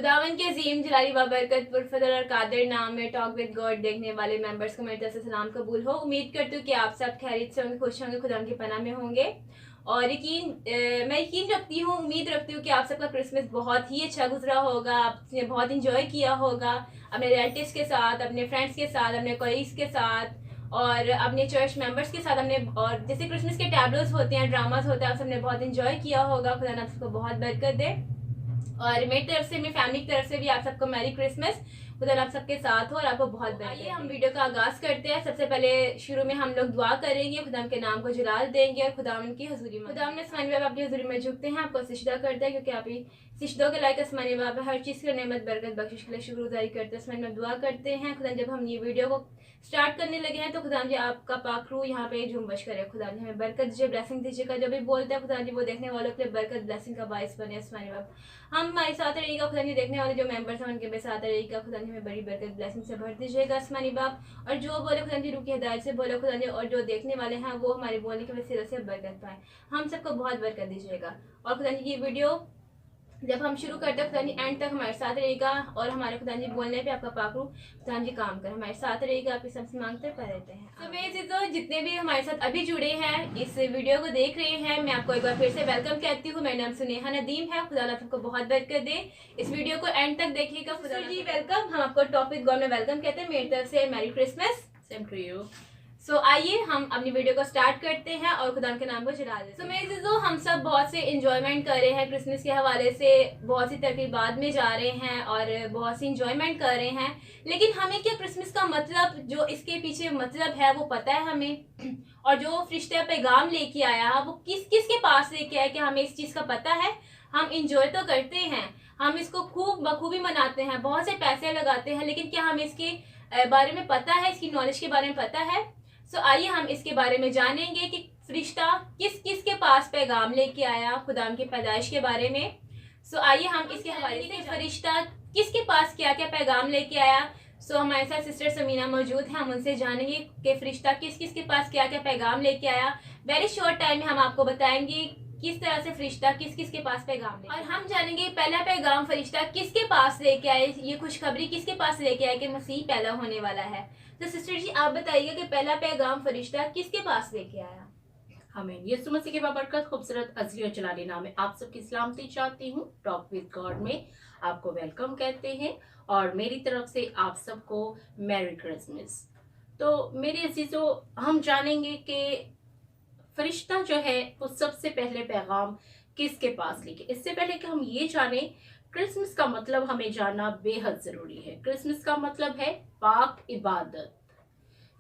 खुदावन के अजीम जलाली बाबरकत पुरफजल और कादिर नाम में टॉक विद गॉड देखने वाले मेंबर्स को मेरी तरफ से सलाम कबूल हो। उम्मीद करती हूँ कि आप सब खैरियत से होंगे, खुश होंगे, खुदा की पनाह में होंगे। और मैं यकीन रखती हूँ, उम्मीद रखती हूँ कि आप सबका क्रिसमस बहुत ही अच्छा गुजरा होगा, आपने बहुत इंजॉय किया होगा अपने रिलेटिव्स के साथ, अपने फ्रेंड्स के साथ, अपने कलीग्स के साथ और अपने चर्च मेंबर्स के साथ। हमने और जैसे क्रिसमस के टैबलोस होते हैं, ड्रामास होते हैं, आप सबने बहुत इंजॉय किया होगा। खुदा आप सबको बहुत बरकत दे। और मेरी तरफ से, मेरी फैमिली की तरफ से भी आप सबको मैरी क्रिसमस। खुदा आप सबके साथ हो और आपको बहुत बरकत। आइए हम वीडियो का आगाज करते हैं। सबसे पहले शुरू में हम लोग दुआ करेंगे, खुदा के नाम को जलाल देंगे और खुदा की हजूरी में, खुदा ने आसमानी बाप आपकी हजूरी में झुकते हैं, आपको सिजदा करते हैं क्योंकि आप ही सिजदों के लायक आसमानी बाप है। हर चीज़ की नेमत बरकत बख्शिश के लिए शुक्रगुजारी करते हैं, आसमानी में दुआ करते हैं। खुदा जब हम ये वीडियो को स्टार्ट करने लगे हैं तो खुदा जी आपका पाक रूह यहाँ पे झुम्बश करे। खुदा जी हमें बरकत दीजिए, ब्लेसिंग दीजिएगा। जो भी बोलते हैं खुदा जी वो देखने वालों के लिए बरकत ब्लेसिंग का बायस बने। आसमानी बाप हम हमारे साथ रहिएगा, खुदा जी देखने वाले जो मेंबर्स हैं उनके भी साथ रहिएगा। खुदा जी हमें बड़ी बरकत ब्लेसिंग से भर दीजिएगा आसमानी बाप। और जो बोले खुदा जी रूह की हिदायत से बोले खुदा जी, और जो देखने वाले हैं वो हमारे बोलने की वसीले से बरकत पाए। हम सबको बहुत बरकत दीजिएगा। और खुदा जी ये वीडियो जब हम शुरू करते हैं खुदा जी एंड तक हमारे साथ रहेगा और हमारे खुदा जी बोलने पे आपका पाकरू खुदा जी काम कर हमारे साथ रहेगा। आप इस सबसे मांगते कर रहते हैं। तो मेरे तो जितने भी हमारे साथ अभी जुड़े हैं, इस वीडियो को देख रहे हैं, मैं आपको एक बार फिर से वेलकम कहती हूँ। मेरा नाम सुनेहा नदीम है। खुदा आपको बहुत बरकत दे। इस वीडियो को एंड तक देखिएगा। खुदा जी वेलकम। हम आपको टॉपिक गॉड में वेलकम कहते हैं। मेरी तरफ से merry Christmas same to you. So आइए हम अपनी वीडियो को स्टार्ट करते हैं और खुदा के नाम को जला देते हैं। मेरे चीज़ों हम सब बहुत से इंजॉयमेंट कर रहे हैं क्रिसमस के हवाले से, बहुत सी तकरीबात में जा रहे हैं और बहुत सी इंजॉयमेंट कर रहे हैं। लेकिन हमें क्या क्रिसमस का मतलब, जो इसके पीछे मतलब है वो पता है हमें? और जो फरिश्ता पैगाम लेके आया वो किस किस के पास लेके आया, क्या हमें इस चीज़ का पता है? हम इंजॉय तो करते हैं, हम इसको खूब बखूबी मनाते हैं, बहुत से पैसे लगाते हैं, लेकिन क्या हमें इसके बारे में पता है, इसकी नॉलेज के बारे में पता है? आइए हम इसके बारे में जानेंगे कि फरिश्ता किस किस के पास पैगाम लेके आया खुदा की पैदाइश के बारे में। आइए हम इसके हवाले से फरिश्ता किसके पास क्या क्या पैगाम लेके आया। हमारे साथ सिस्टर समीना मौजूद है, हम उनसे जानेंगे कि फरिश्ता किस किस के पास क्या क्या पैगाम लेके आया। वेरी शॉर्ट टाइम में हम आपको बताएंगे किस तरह से फरिश्ता किस किस के पास पैगाम लेके, और हम जानेंगे पहला पैगाम फरिश्ता किसके पास लेके आए, ये खुशखबरी किसके पास लेके आए कि मसीह पैदा होने वाला है। तो सिस्टर जी आप बताइएगा कि पहला पैगाम फरिश्ता किसके पास लेके आया? हमें यीशु मसीह के बाबरकत खूबसूरत अजली और जलाली नाम में आप सबकी सलामती चाहती हूँ। टॉक विद गॉड में आपको वेलकम कहते हैं और मेरी तरफ से आप सबको मैरी क्रिसमस। तो मेरे अजीजों, हम जानेंगे कि फरिश्ता जो है वो सबसे पहले पैगाम किसके पास लेके। इससे पहले कि हम ये जाने, क्रिसमस का मतलब हमें जानना बेहद जरूरी है। क्रिसमस का मतलब है पाक इबादत,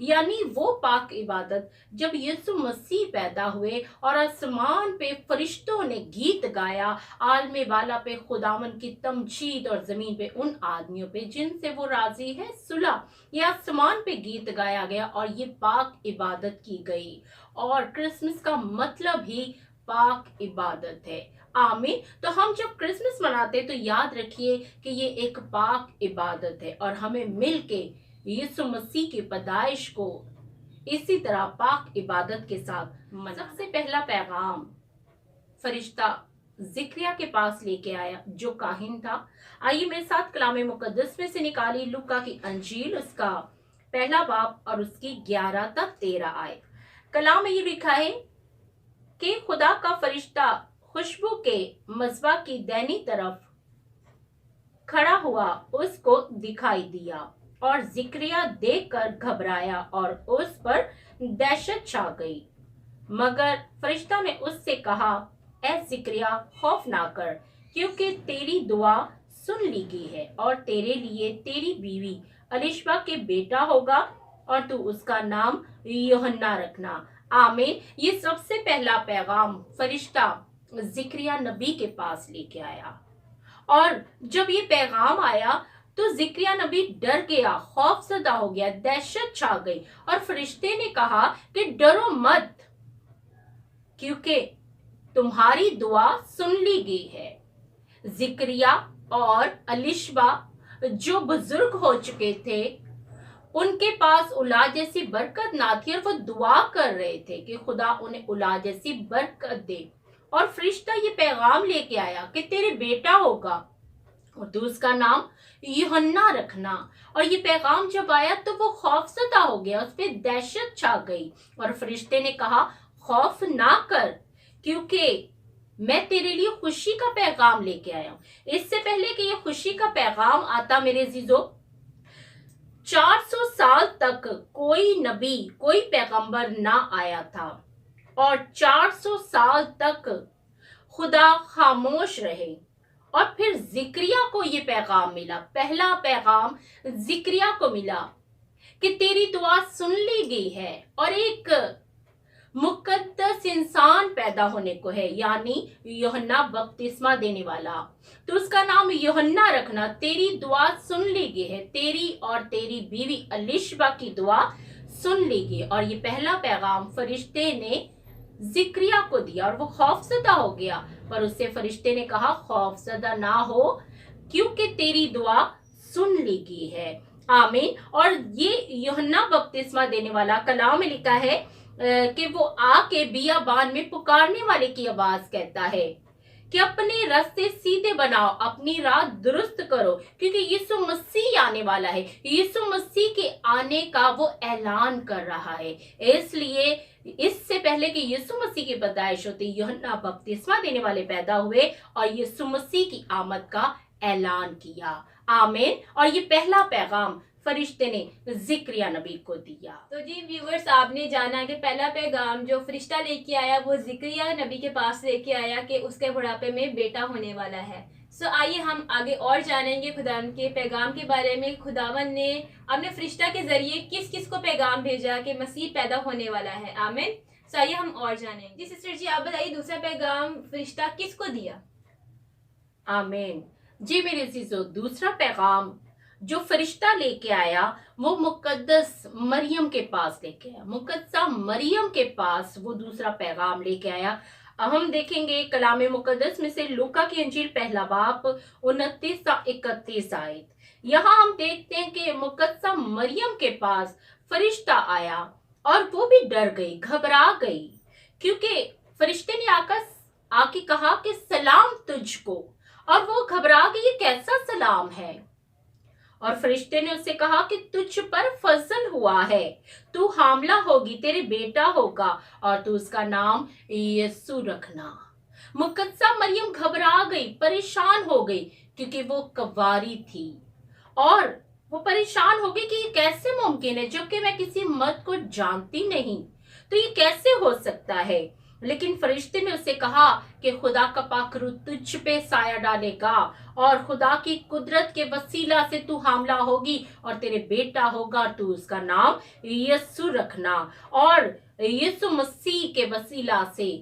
यानी वो पाक इबादत जब यीशु मसीह पैदा हुए और आसमान पे फरिश्तों ने गीत गाया, आलमे वाला पे खुदावन की तमजीद और जमीन पे उन आदमियों पे जिनसे वो राजी है सुलह। ये आसमान पे गीत गाया गया और ये पाक इबादत की गई। और क्रिसमस का मतलब ही पाक इबादत है। आमीन। तो हम जब क्रिसमस मनाते तो याद रखिए कि ये एक पाक इबादत है और हमें मिलके यीशु मसीह की पैदाइश को इसी तरह पाक इबादत के साथ मनाना। सबसे पहला पैगाम फरिश्ता जिक्रिया के पास लेके आया जो काहिन था। आइए मेरे साथ कलामे मुकद्दस में से निकाली लूका की अंजील, उसका पहला बाब और उसकी 11 तक 13 आए। कलाम में ये लिखा है कि खुदा का फरिश्ता खुशबू के मज़बा की दैनी तरफ खड़ा हुआ उसको दिखाई दिया और जिक्रिया देखकर घबराया और उस पर दहशत छा गई। मगर फरिश्ता ने उससे कहा, ऐ जिक्रिया खौफ ना कर, क्योंकि तेरी दुआ सुन ली गई है और तेरे लिए तेरी बीवी अलिशबा के बेटा होगा और तू उसका नाम यूहन्ना रखना। आमीन। ये सबसे पहला पैगाम फरिश्ता जिक्रिया नबी के पास लेके आया। और जब ये पैगाम आया तो जिक्रिया नबी डर गया, खौफजदा हो गया, दहशत छा गई और फरिश्ते ने कहा कि डरो मत, क्योंकि तुम्हारी दुआ सुन ली गई है। जिक्रिया और अलिशबा जो बुजुर्ग हो चुके थे, उनके पास औलाद जैसी बरकत ना थी और वो दुआ कर रहे थे कि खुदा उन्हें औलाद जैसी बरकत दे। और फरिश्ता ये पैगाम लेके आया कि तेरे बेटा होगा और तू उसका नाम यूहन्ना रखना। और ये पैगाम जब आया तो वो खौफजदा हो गया, उस पर दहशत छा गई। और फरिश्ते ने कहा, खौफ ना कर, क्योंकि मैं तेरे लिए खुशी का पैगाम लेके आया हूं। इससे पहले कि ये खुशी का पैगाम आता मेरे अजीजों, 400 साल तक कोई नबी, कोई पैगंबर ना आया था, और 400 साल तक खुदा खामोश रहे। और फिर जिक्रिया को ये पैगाम मिला, पहला पैगाम जिक्रिया को मिला कि तेरी दुआ सुन ली गई है और एक मुकद्दस इंसान पैदा होने को है, यानी यूहन्ना बपतिस्मा देने वाला। तो उसका नाम यूहन्ना रखना, तेरी दुआ सुन ली गई है, तेरी और तेरी बीवी अलिशबा की दुआ सुन ली गई। और ये पहला पैगाम फरिश्ते ने जिक्रिया को दिया और वो खौफजदा हो गया। पर उससे फरिश्ते ने कहा, खौफजदा ना हो, क्योंकि तेरी दुआ सुन ली गई है। आमीन। और ये यूहन्ना बपतिस्मा देने वाला, कलाम में लिखा है कि वो आके बियाबान में पुकारने वाले की आवाज कहता है कि अपने रास्ते सीधे बनाओ, अपनी राह दुरुस्त करो, क्योंकि यीशु मसीह आने वाला है। यीशु मसीह के आने का वो ऐलान कर रहा है। इसलिए इससे पहले कि यीशु मसीह की पैदाइश होती, यूहन्ना बपतिस्मा देने वाले पैदा हुए और यीशु मसीह की आमद का ऐलान किया। आमीन। और ये पहला पैगाम फरिश्ते ने जिक्रिया नबी को दिया। तो जी व्यूवर्स, आपने जाना कि पहला पैगाम जो फरिश्ता लेके आया वो जिक्रिया नबी के पास लेके आया कि उसके बुढ़ापे में बेटा होने वाला है। सो आइए हम आगे और जानेंगे खुदा के पैगाम के बारे में। खुदावन ने अपने फरिश्ता के जरिए किस किस को पैगाम भेजा कि मसीह पैदा होने वाला है। आमीन। सो आइए हम और जानेंगे। जी सिस्टर जी, आप बताइए दूसरा पैगाम फरिश्ता किसको दिया? आमीन। जी मेरे अजीजों, दूसरा पैगाम जो फरिश्ता लेके आया वो मुकद्दस मरियम के पास लेके आया। मुकद्दसा मरियम के पास वो दूसरा पैगाम लेके आया। हम देखेंगे कलाम मुकद्दस में से लूका की अंजील पहला बाब 29 से 31 आयत। यहाँ हम देखते हैं कि मुकद्दसा मरियम के पास फरिश्ता आया और वो भी डर गई, घबरा गई, क्योंकि फरिश्ते ने आके कहा कि सलाम तुझको, और वो घबरा गई, ये कैसा सलाम है। और फरिश्ते ने उससे कहा कि तुझ पर फजल हुआ है, तू हामला होगी, तेरे बेटा होगा और तू उसका नाम यीशु रखना। मुकद्दसा मरियम घबरा गई, परेशान हो गई, क्योंकि वो कवारी थी और वो परेशान हो गई कि ये कैसे मुमकिन है, जबकि मैं किसी मर्द को जानती नहीं, तो ये कैसे हो सकता है। लेकिन फरिश्ते ने उससे कहा कि खुदा का पाखरू तुझ पे साया डालेगा और खुदा की कुदरत के वसीला से तू हामला होगी और तेरे बेटा होगा, तू उसका नाम यीशु रखना। और यीशु मसीह के वसीला से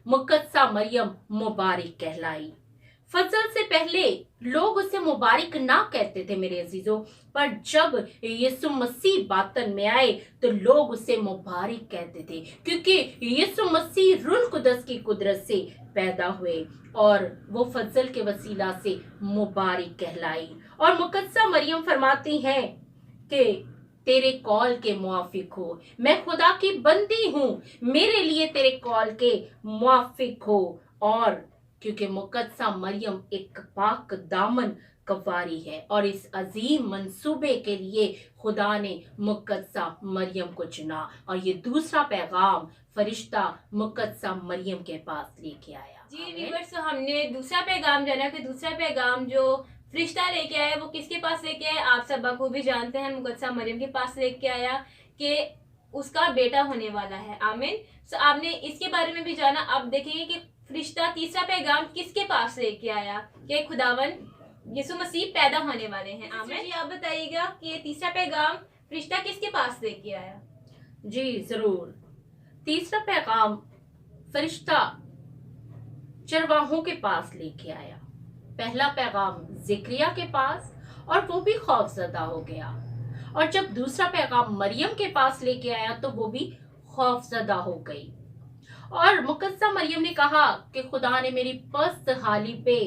मुकद्दसा मरियम मुबारक कहलाई। फजल से पहले लोग उसे मुबारक ना कहते थे मेरे अजीजों, पर जब यीशु मसीह बातन में आए तो लोग उसे मुबारक कहते थे, क्योंकि यीशु मसीह रूह कुदस की कुदरत से पैदा हुए और वो फजल के वसीला से मुबारक कहलाई। और मुकद्दसा मरियम फरमाती हैं कि तेरे कॉल के मुआफिक हो, मैं खुदा की बंदी हूँ, मेरे लिए तेरे कॉल के मुआफिक हो। और क्योंकि मुकद्दसा मरियम एक पाक दामन कवारी है और इस अजीम मंसूबे के लिए खुदा ने मुकद्दसा मरियम को चुना। और ये दूसरा पैगाम फरिश्ता मुकद्दसा मरियम के पास लेके आया। जी व्यूअर्स, तो हमने दूसरा पैगाम जाना कि दूसरा पैगाम जो फरिश्ता लेके आया वो किसके पास लेके आया, आप सब बखूबी जानते हैं, मुकद्दसा मरियम के पास लेके आया कि उसका बेटा होने वाला है। आमीन। सो आपने इसके बारे में भी जाना। अब देखेंगे कि फरिश्ता तीसरा पैगाम किसके पास लेके आया कि खुदावन यीशु मसीह पैदा होने वाले हैं। आमीन। जी आप बताइएगा कि ये तीसरा पैगाम फरिश्ता किसके पास लेके आया? जी जरूर। तीसरा पैगाम फरिश्ता चरवाहों के पास लेके आया। पहला पैगाम जिक्रिया के पास और वो भी खौफजदा हो गया, और जब दूसरा पैगाम मरियम के पास लेके आया तो वो भी खौफजदा हो गई। और मुकद्दसा मरियम ने कहा कि खुदा ने मेरी पस्त हाली पे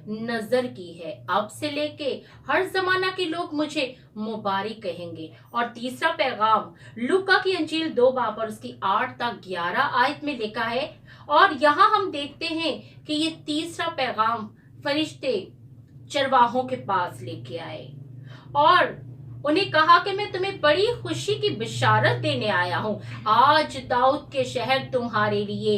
नजर की है, अब से लेके हर जमाना के लोग मुझे मुबारक कहेंगे। और तीसरा पैगाम लूका की अंजील 2 बाब और उसकी 8 तक 11 आयत में लिखा है। और यहाँ हम देखते हैं कि ये तीसरा पैगाम फरिश्ते चरवाहों के पास लेके आए और उन्हें कहा कि मैं तुम्हें बड़ी खुशी की बिशारत देने आया हूँ। आज दाऊद के शहर तुम्हारे लिए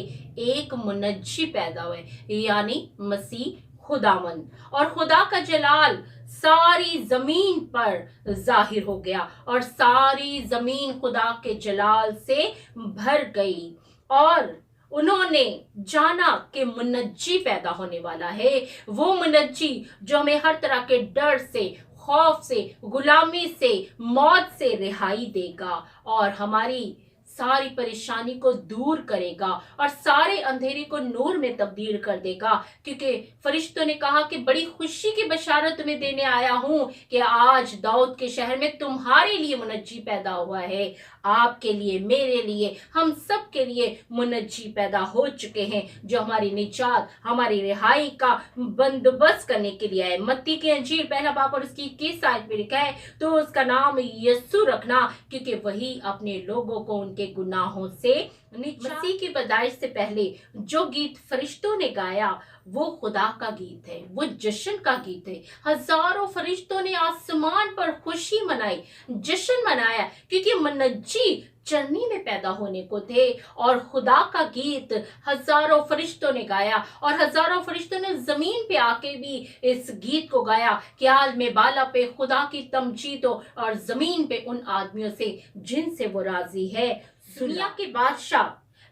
एक मुनज्जी पैदा हुए, यानी मसीह खुदावंद, और खुदा का जलाल सारी जमीन पर जाहिर हो गया और सारी जमीन खुदा के जलाल से भर गई। और उन्होंने जाना कि मुनज्जी पैदा होने वाला है, वो मुनज्जी जो हमें हर तरह के डर से, खौफ से, गुलामी से, मौत से रिहाई देगा और हमारी सारी परेशानी को दूर करेगा और सारे अंधेरे को नूर में तब्दील कर देगा। क्योंकि फरिश्तों ने कहा कि बड़ी खुशी की बशारत तुम्हें देने आया हूं कि आज दाऊद के शहर में तुम्हारे लिए मुनज्जी पैदा हुआ है। आपके लिए, मेरे लिए, हम सब के लिए मुनज्जी पैदा हो चुके हैं जो हमारी निजात, हमारी रिहाई का बंदोबस्त करने के लिए आए। मत्ती की अंजील पहला बाब और उसकी 21 आयत में लिखा है, तो उसका नाम यीशु रखना, क्योंकि वही अपने लोगों को उनके गुनाहों से मसीह की पैदाइश से पहले जो गीत फरिश्तों ने गाया वो खुदा का गीत है, वो जश्न का गीत है। हजारों फरिश्तों ने आसमान पर खुशी मनाई, जश्न मनाया, क्योंकि मुनज्जी चरनी में पैदा होने को थे और खुदा का गीत हजारों फरिश्तों ने गाया और हजारों फरिश्तों ने जमीन पे आके भी इस गीत को गाया कि आलम बाला पे खुदा की तमजीद हो और जमीन पे उन आदमियों से जिनसे वो राजी है। दुनिया के बादशाह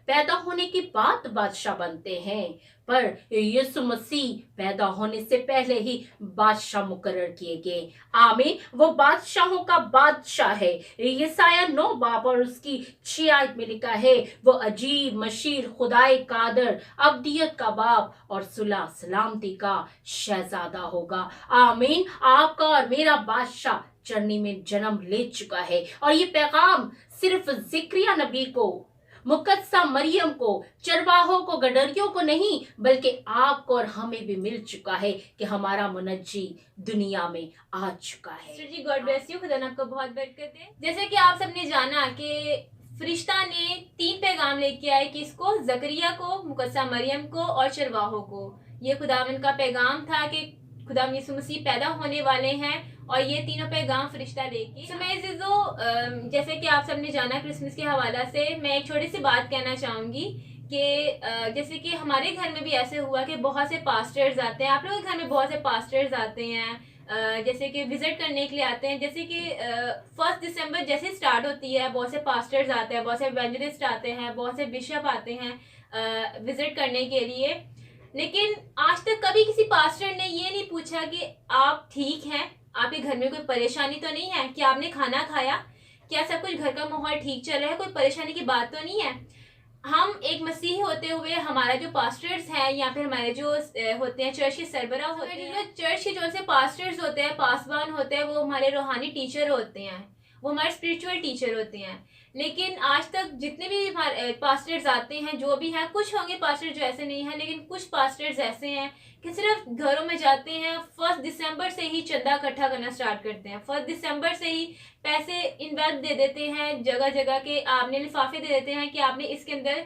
पैदा होने के बाद बादशाह बनते हैं, पर यीशु मसीह पैदा होने से पहले ही बादशाह मुकर्रर किए गए। आमीन। वो बादशाहों का बादशाह है। यसाया 9 बाब और उसकी 6 आयत में लिखा है, वो अजीब, मशीर, खुदाई कादर, अब्दियत का बाप और सुलह सलामती का शहजादा होगा। आमीन। आपका और मेरा बादशाह चरनी में जन्म ले चुका है और ये पैगाम सिर्फ जिक्रिया नबी को, मुकद्दसा मरियम को, चरवाहों को, गडरियों को नहीं, बल्कि आपको और हमें भी मिल चुका है कि हमारा मुनज्जी दुनिया में आ चुका है। जी गॉड ब्लेस यू, खुदा ने आपको बहुत बरकत दे। जैसे कि आप सबने जाना कि फरिश्ता ने 3 पैगाम लेके आए, कि इसको, जकरिया को, मुकद्दसा मरियम को और चरवाहों को। ये खुदावन का पैगाम था कि खुदा यीशु मसीह पैदा होने वाले हैं और ये तीनों पैगाम फरिश्ता लेके। जैसे कि आप सबने जाना क्रिसमस के हवाला से, मैं एक छोटी सी बात कहना चाहूंगी कि जैसे कि हमारे घर में भी ऐसे हुआ कि बहुत से पास्टर्स आते हैं, आप लोगों के घर में बहुत से पास्टर्स आते हैं, जैसे कि विजिट करने के लिए आते हैं। जैसे कि 1 दिसंबर जैसे स्टार्ट होती है, बहुत से पास्टर्स आते हैं, बहुत से इवेंजलिस्ट आते हैं, बहुत से बिशप आते हैं विजिट करने के लिए। लेकिन आज तक कभी किसी पास्टर ने ये नहीं पूछा कि आप ठीक हैं, आपके घर में कोई परेशानी तो नहीं है, क्या आपने खाना खाया, क्या सब कुछ घर का माहौल ठीक चल रहा है, कोई परेशानी की बात तो नहीं है। हम एक मसीही होते हुए हमारा जो पास्टर्स हैं या फिर हमारे जो होते हैं चर्च के सरबराह होते हैं, जो चर्च के जो से पास्टर्स होते हैं, पासवान होते हैं, वो हमारे रूहानी टीचर होते हैं, वो हमारे स्पिरिचुअल टीचर होते हैं। लेकिन आज तक जितने भी पास्टर्स आते हैं, जो भी हैं, कुछ होंगे पास्टर जो ऐसे नहीं हैं, लेकिन कुछ पास्टर्स ऐसे हैं कि सिर्फ घरों में जाते हैं, 1 दिसंबर से ही चंदा इकट्ठा करना स्टार्ट करते हैं, 1 दिसंबर से ही पैसे इन्वेस्ट दे देते हैं, जगह जगह के आपने लिफाफे दे देते हैं कि आपने इसके अंदर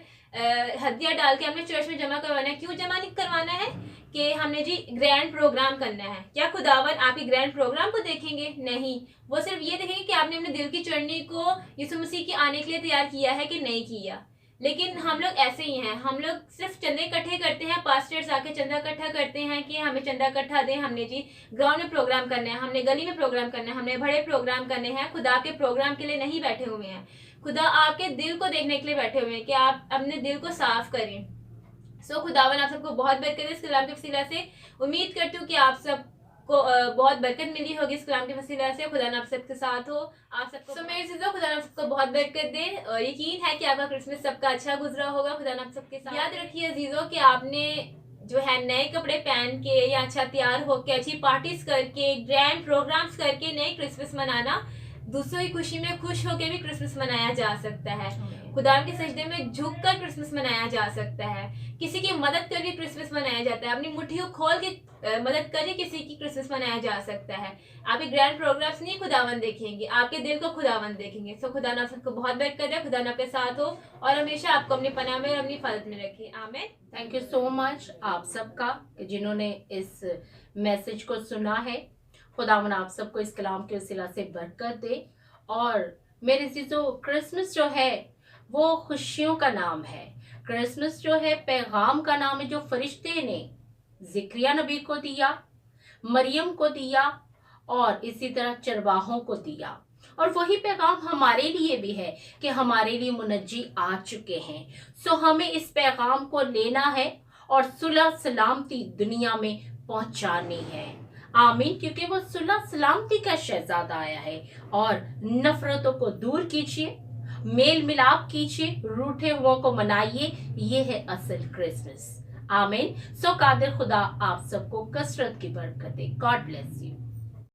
हदिया डाल के आपने चर्च में जमा करवाना है। क्यों जमा नहीं करवाना है? कि हमने जी ग्रैंड प्रोग्राम करना है। क्या खुदावन आपके ग्रैंड प्रोग्राम को देखेंगे? नहीं, वो सिर्फ ये देखेंगे कि आपने अपने दिल की चढ़नी को यीशु मसीह के आने के लिए तैयार किया है कि नहीं किया। लेकिन हम लोग ऐसे ही हैं, हम लोग सिर्फ चंदे इकट्ठे करते हैं, पास्टर्स आके चंदा इकट्ठा करते हैं कि हमें चंदा इकट्ठा दें, हमने जी ग्राउंड में प्रोग्राम करना है, हमने गली में प्रोग्राम करना है, हमने बड़े प्रोग्राम करने हैं। खुदा के प्रोग्राम के लिए नहीं बैठे हुए हैं, खुदा आपके दिल को देखने के लिए बैठे हुए हैं कि आप अपने दिल को साफ करें। खुदावन आप सबको बहुत बरकत दे इस कलाम के वसीला से। उम्मीद करती हूँ कि आप सबको बहुत बरकत मिली होगी इस कलाम के वसीला से। खुदा आप सबके साथ हो, आप सबको मेरे चीज़ों खुदा आप सबको बहुत बरकत दे और यकीन है कि आपका क्रिसमस सबका अच्छा गुजरा होगा। खुदा आप सबके साथ। याद रखिए अजीजों कि आपने जो है नए कपड़े पहन के या अच्छा तैयार होके अच्छी पार्टीज करके ग्रैंड प्रोग्राम्स करके नए क्रिसमस मनाना, दूसरों की खुशी में खुश होकर भी क्रिसमस मनाया जा सकता है। खुदा के सजदे में झुककर क्रिसमस मनाया जा सकता है। किसी की मदद करके क्रिसमस मनाया जाता है। अपनी मुट्ठी को खोल के मदद करके किसी की क्रिसमस मनाया जा सकता है। आपके ग्रैंड प्रोग्राम्स नहीं खुदावन देखेंगे, आपके दिल को खुदावन देखेंगे। खुदा ने सबको बहुत बरकत है, खुदा ने आपके साथ हो और हमेशा आपको अपनी पनाह में और अपनी हिफाजत में रखे। आमीन। थैंक यू सो मच आप सबका जिन्होंने इस मैसेज को सुना है। खुदावन आप सबको इस कलाम के वसीला से बरकत दे। और मेरे चीज़ों, क्रिसमस जो है वो खुशियों का नाम है। क्रिसमस जो है पैगाम का नाम है जो फरिश्ते ने जिक्रिया नबी को दिया, मरियम को दिया और इसी तरह चरवाहों को दिया। और वही पैगाम हमारे लिए भी है कि हमारे लिए मुनज्जी आ चुके हैं। सो हमें इस पैगाम को लेना है और सुलह सलामती दुनिया में पहुंचानी है। आमीन। क्योंकि वो सुलह सलामती का शहजादा आया है। और नफरतों को दूर कीजिए, मेल मिलाप कीजिए, रूठे हुओं को मनाइए। ये है असल क्रिसमस। आमीन। सो कादिर खुदा आप सबको कसरत की बरकत दे। God bless you.